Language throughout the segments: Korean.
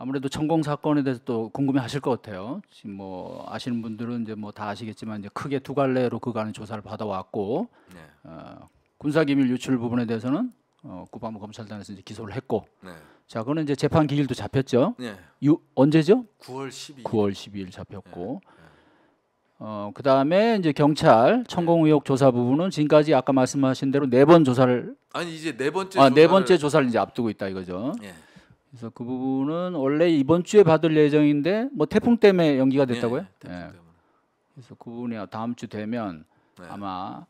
아무래도 천공 사건에 대해서 또 궁금해하실 것 같아요. 지금 뭐 아시는 분들은 이제 뭐 다 아시겠지만 이제 크게 두 갈래로 그간의 조사를 받아왔고 네. 군사기밀 유출 부분에 대해서는 국방부 검찰단에서 이제 기소를 했고, 네. 자, 그거는 이제 재판 기일도 잡혔죠. 네. 언제죠? 9월 12일. 9월 12일 잡혔고, 네. 그다음에 이제 경찰 천공 의혹 조사 부분은 지금까지 아까 말씀하신 대로 4번 조사를 아니 이제 네 번째 네 조사를 번째 조사를 이제 앞두고 있다 이거죠. 예. 그래서 그 부분은 원래 이번 주에 받을 예정인데 뭐 태풍 때문에 연기가 됐다고요? 태풍 때문에. 그래서 그 부분이 다음 주 되면 네. 아마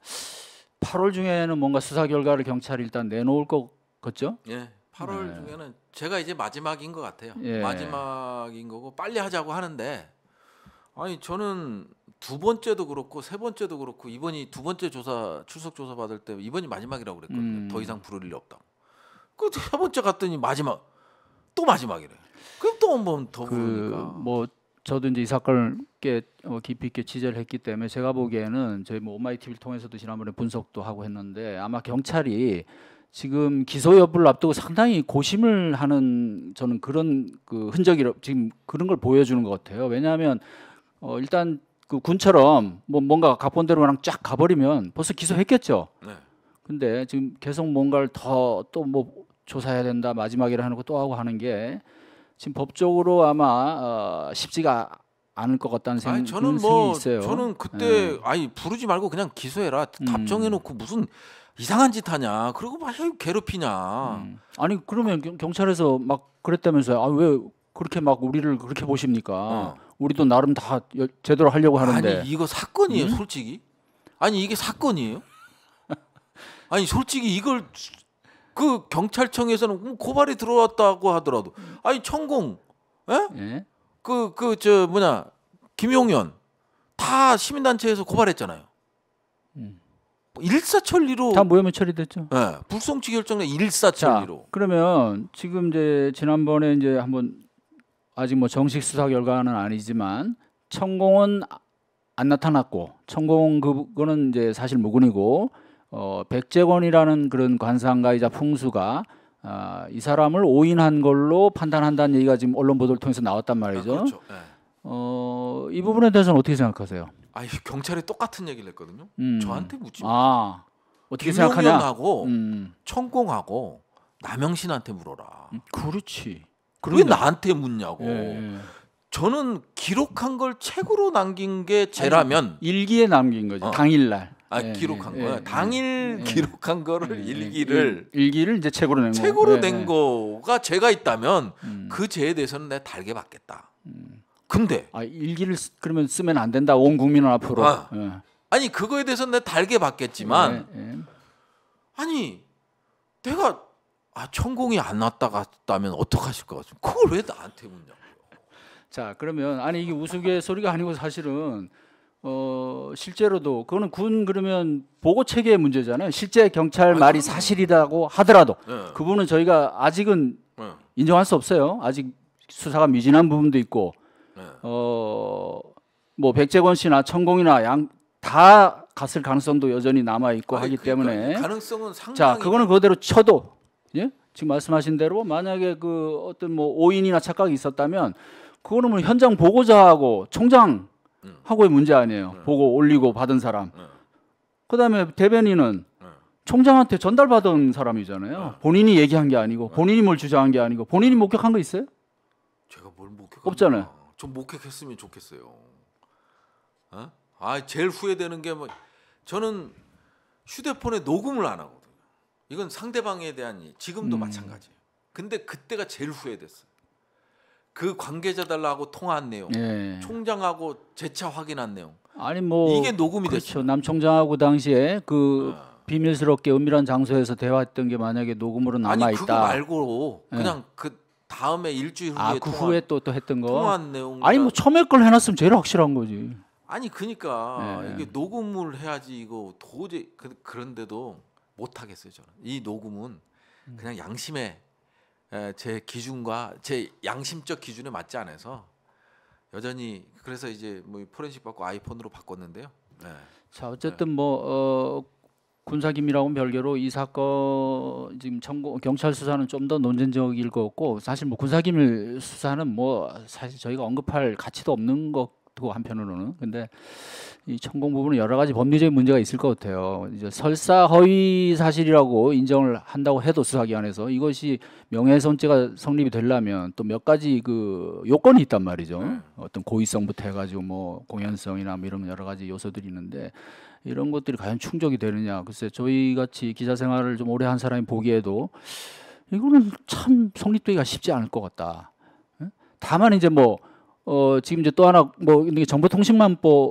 8월 중에는 뭔가 수사 결과를 경찰이 일단 내놓을 것 같죠? 예. 8월 중에는 제가 이제 마지막인 것 같아요. 예. 마지막인 거고 빨리 하자고 하는데 아니 저는 두 번째도 그렇고 세 번째도 그렇고 이번이 두 번째 조사 출석 조사 받을 때 이번이 마지막이라고 그랬거든요. 더 이상 부를 일 없다고. 그 세 번째 갔더니 마지막 또 마지막이래. 그럼 또 한 번 더 부르니까. 뭐 저도 이제 이 사건을 꽤 깊이 있게 취재를 했기 때문에 제가 보기에는 저희 뭐 오마이 TV를 통해서도 지난번에 분석도 하고 했는데 아마 경찰이 지금 기소 여부를 앞두고 상당히 고심을 하는 저는 그런 그 흔적이 지금 그런 걸 보여주는 것 같아요. 왜냐하면 일단 그 군처럼 뭐 뭔가 각본대로 그냥 쫙 가버리면 벌써 기소했겠죠. 네. 근데 지금 계속 뭔가를 더 또 뭐 조사해야 된다 마지막이라 하는 거 또 하고 하는 게 지금 법적으로 아마 쉽지가 않을 것 같다는 아니 저는 생각이 있어요. 저는 그때 아니 부르지 말고 그냥 기소해라. 답정해놓고 무슨 이상한 짓 하냐. 그리고 막 괴롭히냐. 아니 그러면 경찰에서 막 그랬다면서요. 아, 왜 그렇게 막 우리를 그렇게 보십니까? 우리도 나름 다 제대로 하려고 하는데. 아니 이거 사건이에요, 솔직히. 아니 이게 사건이에요? 아니 솔직히 이걸 그 경찰청에서는 고발이 들어왔다고 하더라도 아니 천공, 예? 저 뭐냐 김용현 다 시민단체에서 고발했잖아요. 일사천리로 다 무혐의 처리됐죠. 네, 불송치 결정에 일사천리로. 자, 그러면 지금 이제 지난번에 이제 한번 아직 뭐 정식 수사 결과는 아니지만 천공은 안 나타났고 천공 그거는 이제 사실 무근이고 백재권이라는 그런 관상가이자 풍수가 이 사람을 오인한 걸로 판단한다는 얘기가 지금 언론 보도를 통해서 나왔단 말이죠. 그렇죠. 네. 이 부분에 대해서는 어떻게 생각하세요? 아니 경찰이 똑같은 얘기를 했거든요. 저한테 묻지 마. 아, 어떻게 생각하냐? 김용현하고 천공하고 남영신한테 물어라. 그렇지. 왜 나한테 묻냐고. 예. 저는 기록한 걸 책으로 남긴 게 죄라면 일기에 남긴 거죠. 당일날. 기록한 거야. 당일 기록한 거를 일기를 이제 책으로 낸 거. 책으로 낸 거가 죄가 있다면 그 죄에 대해서는 내가 달게 받겠다. 근데 일기를 그러면 쓰면 안 된다. 온 국민은 앞으로. 아니 그거에 대해서는 내가 달게 받겠지만 아니 내가 천공이 안 났다 갔다면 어떡하실 것 같습니까? 그걸 왜 나한테 묻냐고요. 자, 그러면 아니 이게 우스갯소리가 아니고 사실은 실제로도 그거는 군 그러면 보고 체계의 문제잖아요. 실제 경찰 말이 사실이라고 하더라도 그분은 저희가 아직은 인정할 수 없어요. 아직 수사가 미진한 부분도 있고 뭐 백재권 씨나 천공이나 다 갔을 가능성도 여전히 남아 있고 하기 때문에 가능성은 상당히. 자, 그거는 그대로 쳐도 지금 말씀하신 대로 만약에 그 어떤 뭐 오인이나 착각이 있었다면 그거는 뭐 현장 보고자하고 총장하고의 문제 아니에요. 보고 올리고 받은 사람. 그다음에 대변인은 총장한테 전달받은 사람이잖아요. 본인이 얘기한 게 아니고 본인이 뭘 주장한 게 아니고 본인이 목격한 거 있어요? 제가 뭘 목격한 없잖아요. 좀 목격했으면 좋겠어요. 제일 후회되는 게 뭐 저는 휴대폰에 녹음을 안 하거든요. 이건 상대방에 대한 지금도 마찬가지예요. 근데 그때가 제일 후회됐어요. 그 관계자들하고 통화한 내용, 총장하고 재차 확인한 내용. 아니 뭐 이게 녹음이 그렇죠. 됐어요. 남 총장하고 당시에 그 비밀스럽게 은밀한 장소에서 대화했던 게 만약에 녹음으로 남아 있다. 아니 그거 말고 그냥 그 다음에 일주일 후에 그 후에 또 했던 거. 통화한 내용. 아니 뭐 처음에 걸 해놨으면 제일 확실한 거지. 아니 그러니까 이게 녹음을 해야지 이거 도저히 그런데도 못 하겠어요 저는. 이 녹음은 그냥 양심에 제 기준과 제 양심적 기준에 맞지 않아서 여전히 그래서 이제 뭐 포렌식 받고 아이폰으로 바꿨는데요. 자, 어쨌든 뭐 군사기밀하고는 별개로 이 사건 지금 경찰 수사는 좀 더 논쟁적일 것 같고 사실 뭐 군사기밀 수사는 뭐 사실 저희가 언급할 가치도 없는 것도 한편으로는 근데 이 천공 부분은 여러 가지 법리적인 문제가 있을 것 같아요. 이제 설사 허위 사실이라고 인정을 한다고 해도 수사기관에서 이것이 명예훼손죄가 성립이 되려면 또 몇 가지 그 요건이 있단 말이죠. 어떤 고의성부터 해가지고 뭐 공연성이나 뭐 이런 여러 가지 요소들이 있는데 이런 것들이 과연 충족이 되느냐. 글쎄 저희 같이 기자 생활을 좀 오래 한 사람이 보기에도 이거는 참 성립되기가 쉽지 않을 것 같다. 다만 이제 뭐 지금 이제 또 하나 뭐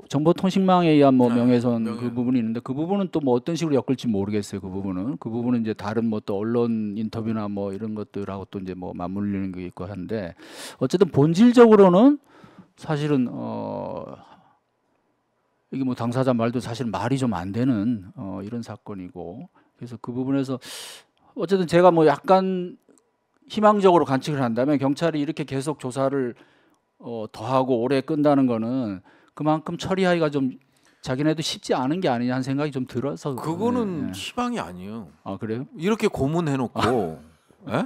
정보통신망에 의한 뭐 명예훼손 그 부분이 있는데 그 부분은 또 뭐 어떤 식으로 엮을지 모르겠어요. 그 부분은 이제 다른 뭐 또 언론 인터뷰나 뭐 이런 것들하고 또 이제 뭐 맞물리는 게 있고 한데 어쨌든 본질적으로는 사실은 이게 뭐 당사자 말도 사실 말이 좀 안 되는 이런 사건이고 그래서 그 부분에서 어쨌든 제가 뭐 약간 희망적으로 관측을 한다면 경찰이 이렇게 계속 조사를 더하고 오래 끈다는 거는 그만큼 처리하기가 좀 자기네도 쉽지 않은 게 아니냐 하는 생각이 좀 들어서 그거는 희망이 아니에요. 아 그래요? 이렇게 고문해놓고 예?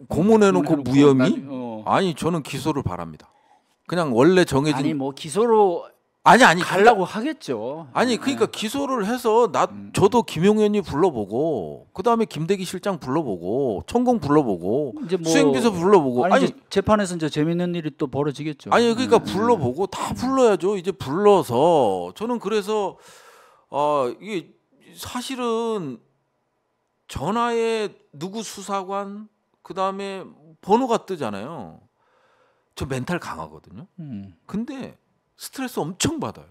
고문해놓고 무혐의? 아니 저는 기소를 바랍니다. 그냥 원래 정해진 아니 뭐 기소로 아니 가려고 하겠죠. 아니 그러니까 기소를 해서 저도 김용현이 불러보고 그다음에 김대기 실장 불러보고 천공 불러보고 이제 뭐 수행비서 불러보고 아니 이제 재판에서 이제 재밌는 일이 또 벌어지겠죠. 아니 그러니까 불러보고 다 불러야죠. 이제 불러서 저는 그래서 이게 사실은 전화에 누구 수사관 그다음에 번호가 뜨잖아요. 저 멘탈 강하거든요. 근데 스트레스 엄청 받아요.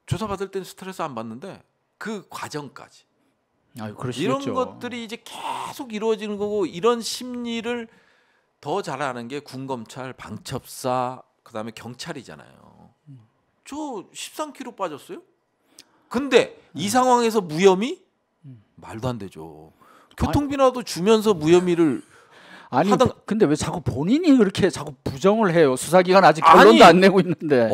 조사 받을 땐 스트레스 안 받는데 그 과정까지 이런 것들이 이제 계속 이루어지는 거고 이런 심리를 더 잘 아는 게 군검찰, 방첩사, 그다음에 경찰이잖아요. 저 13kg 빠졌어요. 근데 이 상황에서 무혐의? 말도 안 되죠. 교통비라도 주면서 무혐의를 아니 근데 왜 자꾸 본인이 그렇게 자꾸 부정을 해요? 수사기관 아직 결론도 안 내고 있는데.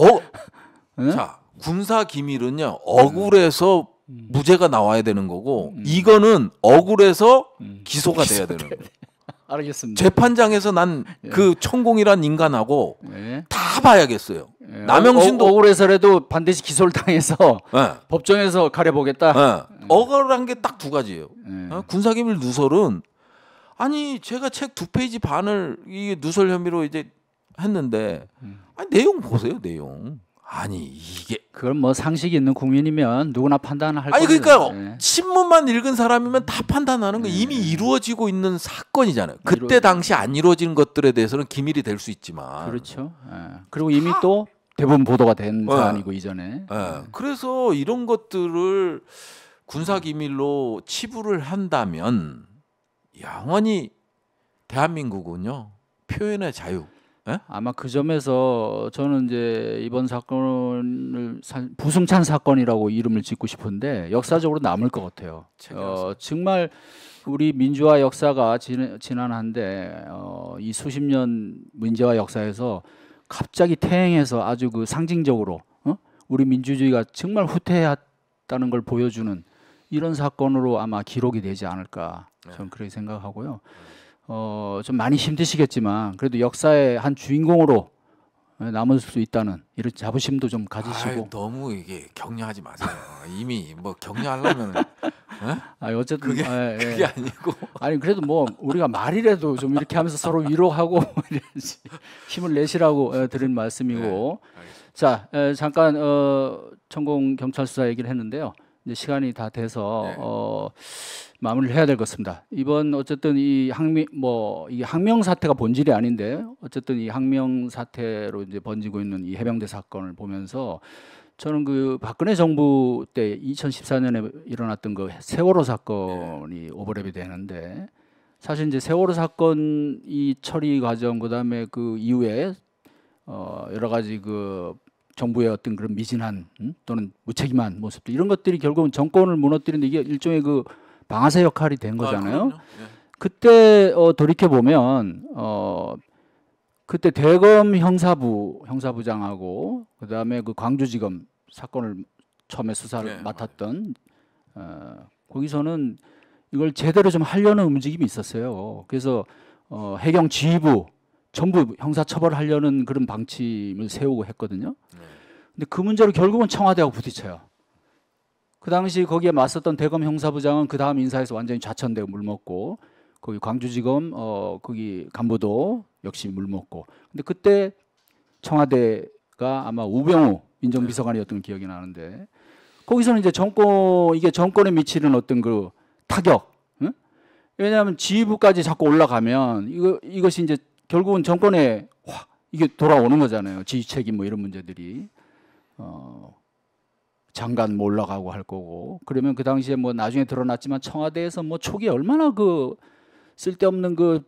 자 군사 기밀은요 억울해서 무죄가 나와야 되는 거고 이거는 억울해서 기소가 돼야 되는 거예요. 알겠습니다. 재판장에서 난 그 천공이란 인간하고 다 봐야겠어요. 남영신도 억울해서라도 반드시 기소를 당해서 법정에서 가려보겠다. 억울한 게 딱 두 가지예요. 군사기밀 누설은 아니 제가 책 2페이지 반을 이 누설 혐의로 이제 했는데 아니 내용 보세요 내용. 아니 이게 그건 뭐 상식 있는 국민이면 누구나 판단을 할 아니 겁니다. 그러니까요. 신문만 읽은 사람이면 다 판단하는 거 이미 이루어지고 있는 사건이잖아요. 그때 당시 안 이루어진 것들에 대해서는 기밀이 될 수 있지만 그렇죠. 그리고 이미 또 대부분 보도가 된 사안이고 이전에. 그래서 이런 것들을 군사기밀로 치부를 한다면 영원히 대한민국은요 표현의 자유. 아마 그 점에서 저는 이제 이번 사건을 부승찬 사건이라고 이름을 짓고 싶은데 역사적으로 남을 것 같아요. 정말 우리 민주화 역사가 지난한데 이 수십 년 민주화 역사에서 갑자기 퇴행해서 아주 그 상징적으로 우리 민주주의가 정말 후퇴했다는 걸 보여주는 이런 사건으로 아마 기록이 되지 않을까 저는 그렇게 생각하고요. 좀 많이 힘드시겠지만 그래도 역사의 한 주인공으로 남을 수 있다는 이런 자부심도 좀 가지시고. 너무 이게 격려하지 마세요. 이미 뭐 격려하려면 어쨌든 그게 아니고 아니 그래도 뭐 우리가 말이라도 좀 이렇게 하면서 서로 위로하고 힘을 내시라고 드린 말씀이고. 자 잠깐 천공 경찰 수사 얘기를 했는데요. 이제 시간이 다 돼서 마무리를 해야 될 것 같습니다. 이번 어쨌든 이 항명 사태가 본질이 아닌데 어쨌든 이 항명 사태로 이제 번지고 있는 이 해병대 사건을 보면서 저는 그 박근혜 정부 때 2014년에 일어났던 그 세월호 사건이 오버랩이 되는데 사실 이제 세월호 사건 이 처리 과정 그다음에 그 이후에 여러 가지 그 정부의 어떤 그런 미진한 또는 무책임한 모습들 이런 것들이 결국은 정권을 무너뜨리는데 이게 일종의 그 방아쇠 역할이 된 거잖아요. 그때 돌이켜 보면 그때 대검 형사부장하고 그다음에 그 광주지검 사건을 처음에 수사를 맡았던 거기서는 이걸 제대로 좀 하려는 움직임이 있었어요. 그래서 해경 지휘부 전부 형사처벌하려는 그런 방침을 세우고 했거든요. 근데 그 문제로 결국은 청와대하고 부딪혀요. 그 당시 거기에 맞섰던 대검 형사부장은 그 다음 인사에서 완전히 좌천되고 물먹고, 거기 광주지검 거기 간부도 역시 물먹고. 근데 그때 청와대가 아마 우병우 민정비서관이었던 기억이 나는데, 거기서는 이제 이게 정권에 미치는 어떤 그 타격. 응? 왜냐하면 지휘부까지 자꾸 올라가면 이것이 이제 결국은 정권에 이게 돌아오는 거잖아요. 지휘 책임 뭐 이런 문제들이. 장관 뭐 올라가고 할 거고. 그러면 그 당시에 뭐 나중에 드러났지만 청와대에서 뭐 초기에 얼마나 그 쓸데없는 그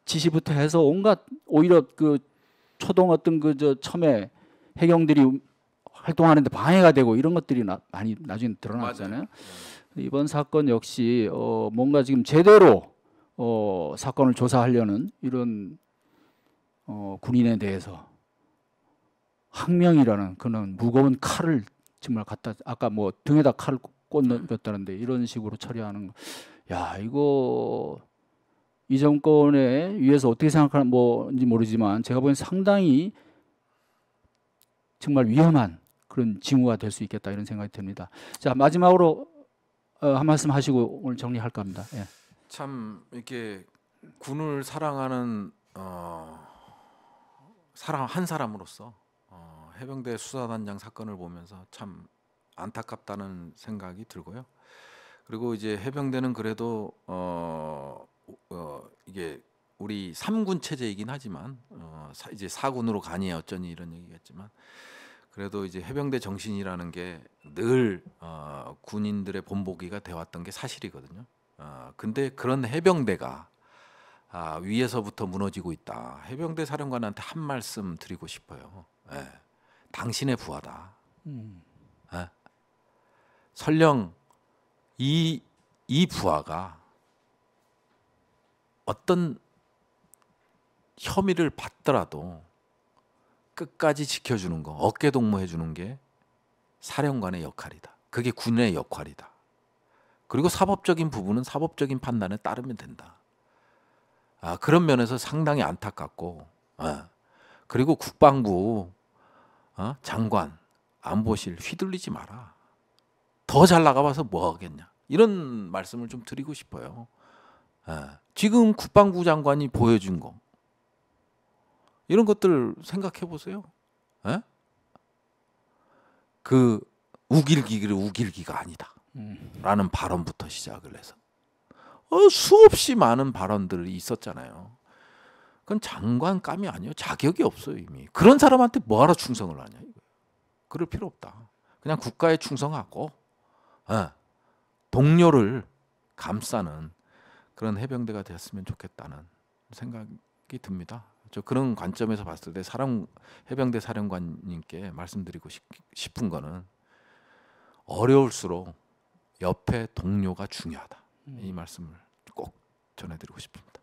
지시부터 해서 온갖, 오히려 그 초동 어떤 그 저 처음에 해경들이 활동하는데 방해가 되고 이런 것들이 많이 나중에 드러났잖아요. 이번 사건 역시 뭔가 지금 제대로 사건을 조사하려는 이런 군인에 대해서 항명이라는 그런 무거운 칼을 정말 갖다, 아까 뭐 등에다 칼을 꽂는다는데 이런 식으로 처리하는 거. 야, 이거 이 정권에 위해서 어떻게 생각하는 뭐인지 모르지만 제가 보기엔 상당히 정말 위험한 그런 징후가 될 수 있겠다 이런 생각이 듭니다. 자, 마지막으로 한 말씀 하시고 오늘 정리할까 합니다. 예. 참 이렇게 군을 사랑하는 한 사람으로서 해병대 수사단장 사건을 보면서 참 안타깝다는 생각이 들고요. 그리고 이제 해병대는 그래도 이게 우리 3군 체제이긴 하지만 이제 4군으로 가니 어쩌니 이런 얘기겠지만, 그래도 이제 해병대 정신이라는 게 늘 군인들의 본보기가 되어왔던 게 사실이거든요. 근데 그런 해병대가 위에서부터 무너지고 있다. 해병대 사령관한테 한 말씀 드리고 싶어요. 예. 당신의 부하다. 예. 설령 이 부하가 어떤 혐의를 받더라도 끝까지 지켜주는 거, 어깨 동무해주는 게 사령관의 역할이다. 그게 군의 역할이다. 그리고 사법적인 부분은 사법적인 판단에 따르면 된다. 그런 면에서 상당히 안타깝고, 그리고 국방부 장관, 안보실 휘둘리지 마라. 더 잘 나가봐서 뭐 하겠냐. 이런 말씀을 좀 드리고 싶어요. 지금 국방부 장관이 보여준 거, 이런 것들 생각해 보세요. 그 우길기가 아니다 라는 발언부터 시작을 해서 수없이 많은 발언들이 있었잖아요. 그건 장관감이 아니에요. 자격이 없어요. 이미. 그런 사람한테 뭐하러 충성을 하냐. 그럴 필요 없다. 그냥 국가에 충성하고 동료를 감싸는 그런 해병대가 됐으면 좋겠다는 생각이 듭니다. 저 그런 관점에서 봤을 때 해병대 사령관님께 말씀드리고 싶은 거는, 어려울수록 옆에 동료가 중요하다. 이 말씀을 꼭 전해드리고 싶습니다.